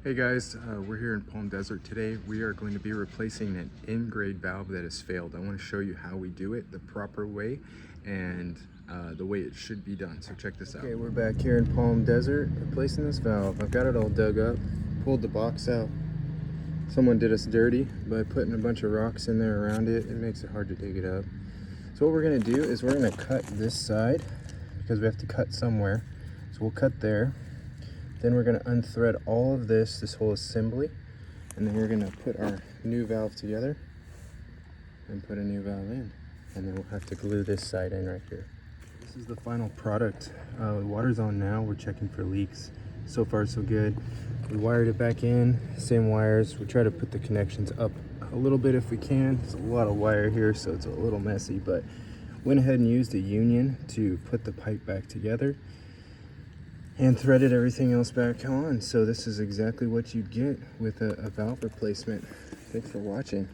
Hey guys, we're here in Palm Desert today. We are going to be replacing an in-grade valve that has failed. I want to show you how we do it the proper way and the way it should be done. So check this out. Okay, we're back here in Palm Desert replacing this valve. I've got it all dug up, pulled the box out. Someone did us dirty by putting a bunch of rocks in there around it. It makes it hard to dig it up. So what we're going to do is we're going to cut this side because we have to cut somewhere. So we'll cut there. Then we're going to unthread all of this whole assembly, and then we're going to put our new valve together and put a new valve in. And then we'll have to glue this side in right here. This is the final product. The water's on now. We're checking for leaks. So far so good. We wired it back in, same wires. We try to put the connections up a little bit if we can. There's a lot of wire here, so it's a little messy, but went ahead and used a union to put the pipe back together and threaded everything else back on. So this is exactly what you'd get with a valve replacement. Thanks for watching.